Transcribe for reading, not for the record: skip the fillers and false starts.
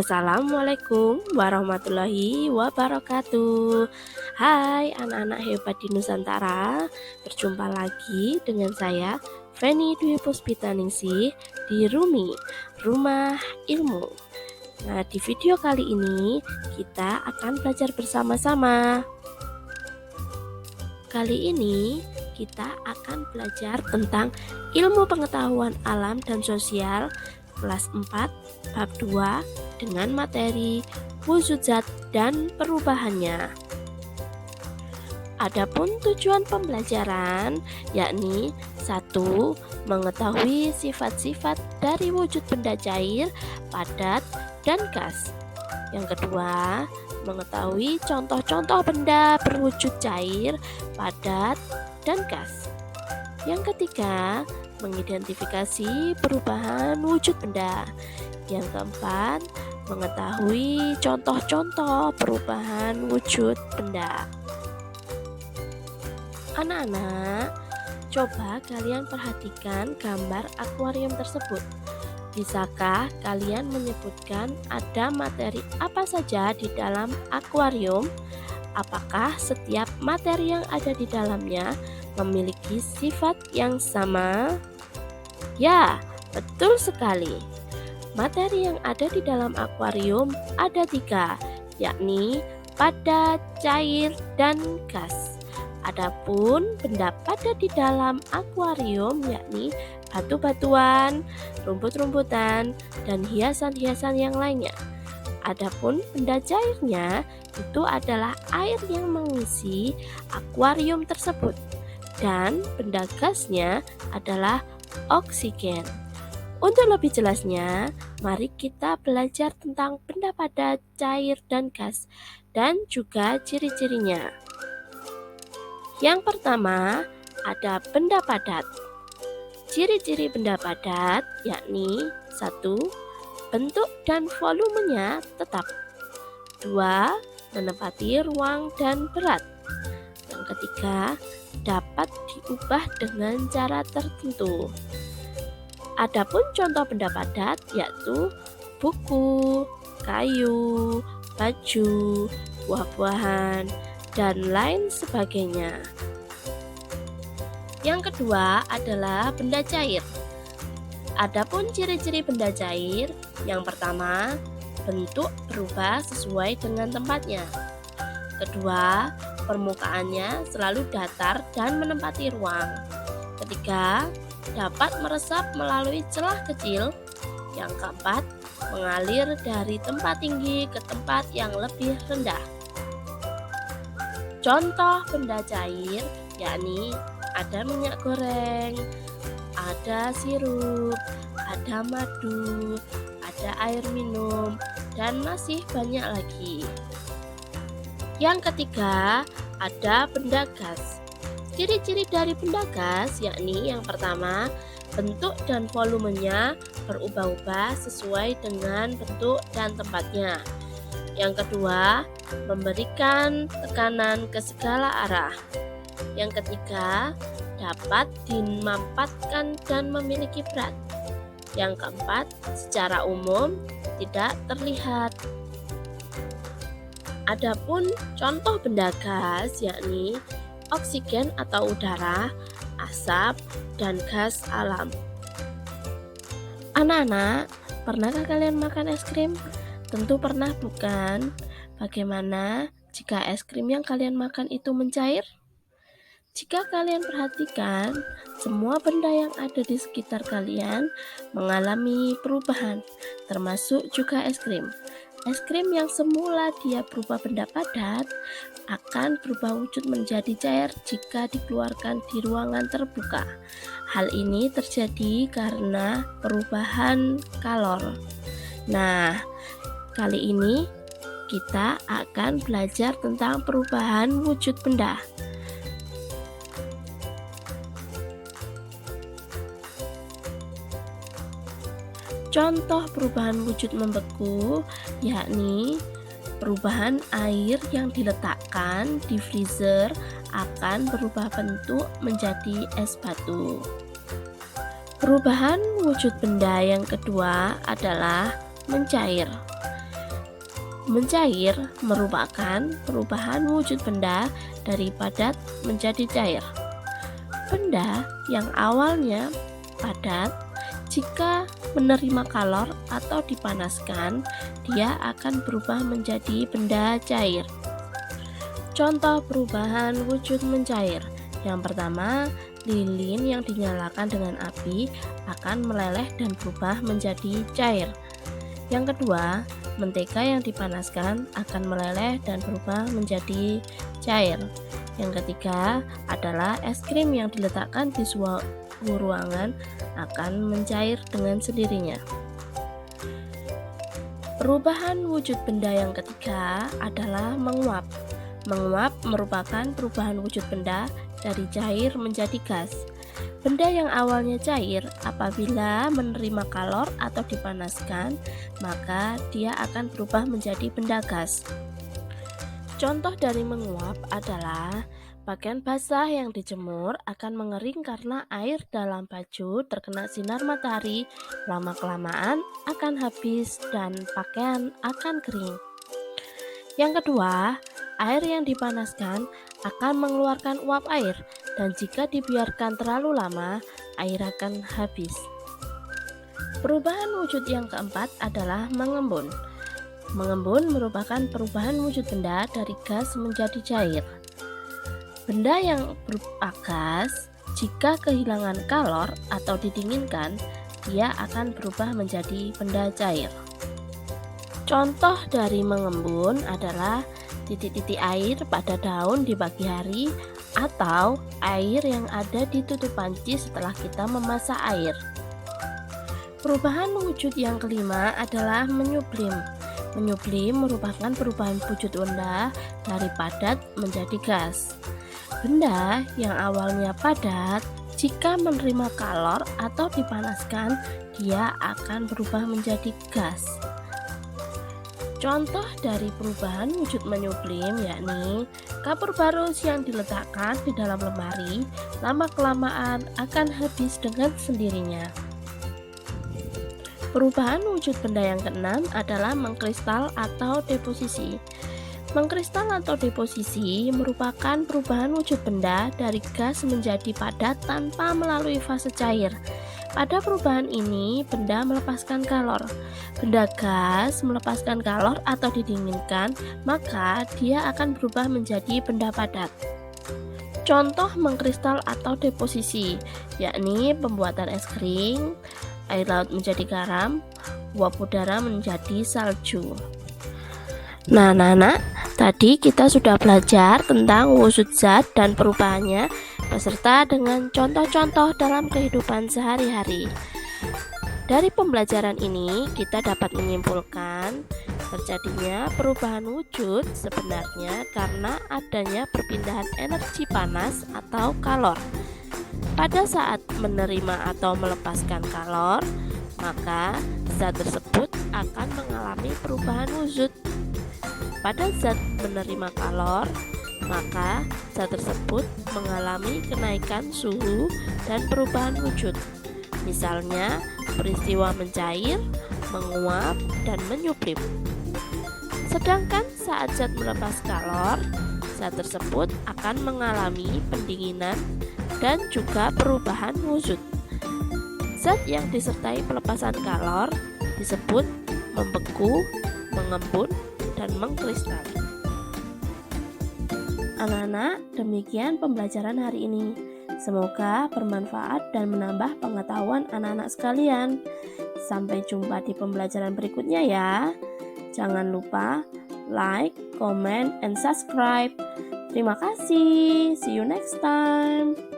Assalamualaikum warahmatullahi wabarakatuh. Hai anak-anak hebat di Nusantara, berjumpa lagi dengan saya Feni Dwi Puspitaningsih di Rumi, Rumah Ilmu. Nah, di video kali ini kita akan belajar bersama-sama. Kali ini kita akan belajar tentang ilmu pengetahuan alam dan sosial kelas 4 bab 2 dengan materi wujud zat dan perubahannya. Adapun tujuan pembelajaran yakni 1. Mengetahui sifat-sifat dari wujud benda cair, padat, dan gas. Yang kedua, mengetahui contoh-contoh benda berwujud cair, padat, dan gas. Yang ketiga, mengidentifikasi perubahan wujud benda. Yang keempat, mengetahui contoh-contoh perubahan wujud benda. Anak-anak, coba kalian perhatikan gambar akuarium tersebut. Bisakah kalian menyebutkan ada materi apa saja di dalam akuarium? Apakah setiap materi yang ada di dalamnya memiliki sifat yang sama? Ya, betul sekali. Materi yang ada di dalam akuarium ada 3, yakni padat, cair, dan gas. Adapun benda padat di dalam akuarium yakni batu-batuan, rumput-rumputan, dan hiasan-hiasan yang lainnya. Adapun benda cairnya itu adalah air yang mengisi akuarium tersebut, dan benda gasnya adalah oksigen. Untuk lebih jelasnya, mari kita belajar tentang benda padat, cair, dan gas, dan juga ciri-cirinya. Yang pertama, ada benda padat. Ciri-ciri benda padat yakni 1. Bentuk dan volumenya tetap. 2. Menempati ruang dan berat. Yang ketiga, dapat diubah dengan cara tertentu. Adapun contoh benda padat yaitu buku, kayu, baju, buah-buahan, dan lain sebagainya. Yang kedua adalah benda cair. Adapun ciri-ciri benda cair, yang pertama, bentuk berubah sesuai dengan tempatnya. Kedua, permukaannya selalu datar dan menempati ruang. Ketiga, dapat meresap melalui celah kecil. Yang keempat, mengalir dari tempat tinggi ke tempat yang lebih rendah. Contoh benda cair yakni ada minyak goreng, ada sirup, ada madu, ada air minum, dan masih banyak lagi. Yang ketiga, ada benda gas. Ciri-ciri dari benda gas yakni yang pertama, bentuk dan volumenya berubah-ubah sesuai dengan bentuk dan tempatnya. Yang kedua, memberikan tekanan ke segala arah. Yang ketiga, dapat dimampatkan dan memiliki berat. Yang keempat, secara umum tidak terlihat. Adapun contoh benda gas yakni oksigen atau udara, asap, dan gas alam. Anak-anak, pernahkah kalian makan es krim? Tentu pernah, bukan? Bagaimana jika es krim yang kalian makan itu mencair? Jika kalian perhatikan, semua benda yang ada di sekitar kalian mengalami perubahan, termasuk juga es krim. Es krim yang semula dia berupa benda padat akan berubah wujud menjadi cair jika dikeluarkan di ruangan terbuka. Hal ini terjadi karena perubahan kalor. Nah, kali ini kita akan belajar tentang perubahan wujud benda. Contoh perubahan wujud membeku yakni perubahan air yang diletakkan di freezer akan berubah bentuk menjadi es batu. Perubahan wujud benda yang kedua adalah mencair. Mencair merupakan perubahan wujud benda dari padat menjadi cair. Benda yang awalnya padat, jika menerima kalor atau dipanaskan, dia akan berubah menjadi benda cair. Contoh perubahan wujud mencair. Yang pertama, lilin yang dinyalakan dengan api akan meleleh dan berubah menjadi cair. Yang kedua, mentega yang dipanaskan akan meleleh dan berubah menjadi cair. Yang ketiga adalah es krim yang diletakkan di suhu ruangan akan mencair dengan sendirinya. Perubahan wujud benda yang ketiga adalah menguap. Menguap merupakan perubahan wujud benda dari cair menjadi gas. Benda yang awalnya cair apabila menerima kalor atau dipanaskan, maka dia akan berubah menjadi benda gas. Contoh dari menguap adalah pakaian basah yang dijemur akan mengering karena air dalam baju terkena sinar matahari, lama-kelamaan akan habis dan pakaian akan kering. Yang kedua, air yang dipanaskan akan mengeluarkan uap air, dan jika dibiarkan terlalu lama, air akan habis. Perubahan wujud yang keempat adalah mengembun. Mengembun merupakan perubahan wujud benda dari gas menjadi cair. Benda yang berupa gas, jika kehilangan kalor atau didinginkan, dia akan berubah menjadi benda cair. Contoh dari mengembun adalah titik-titik air pada daun di pagi hari atau air yang ada di tutup panci setelah kita memasak air. Perubahan wujud yang kelima adalah menyublim. Menyublim merupakan perubahan wujud benda dari padat menjadi gas. Benda yang awalnya padat, jika menerima kalor atau dipanaskan, dia akan berubah menjadi gas. Contoh dari perubahan wujud menyublim yakni kapur barus yang diletakkan di dalam lemari, lama-kelamaan akan habis dengan sendirinya. Perubahan wujud benda yang keenam adalah mengkristal atau deposisi. Mengkristal atau deposisi merupakan perubahan wujud benda dari gas menjadi padat tanpa melalui fase cair. Pada perubahan ini, benda melepaskan kalor. Benda gas melepaskan kalor atau didinginkan, maka dia akan berubah menjadi benda padat. Contoh mengkristal atau deposisi, yakni pembuatan es krim, air laut menjadi garam, uap udara menjadi salju. Nah, anak-anak, tadi kita sudah belajar tentang wujud zat dan perubahannya beserta dengan contoh-contoh dalam kehidupan sehari-hari. Dari pembelajaran ini, kita dapat menyimpulkan terjadinya perubahan wujud sebenarnya karena adanya perpindahan energi panas atau kalor. Pada saat menerima atau melepaskan kalor, maka zat tersebut akan mengalami perubahan wujud. Pada zat menerima kalor, maka zat tersebut mengalami kenaikan suhu dan perubahan wujud. Misalnya, peristiwa mencair, menguap, dan menyublim. Sedangkan saat zat melepas kalor, zat tersebut akan mengalami pendinginan dan juga perubahan wujud. Zat yang disertai pelepasan kalor disebut membeku, mengembun, dan mengkristal. Anak-anak, demikian pembelajaran hari ini. Semoga bermanfaat dan menambah pengetahuan anak-anak sekalian. Sampai jumpa di pembelajaran berikutnya ya. Jangan lupa like, comment, and subscribe. Terima kasih. See you next time.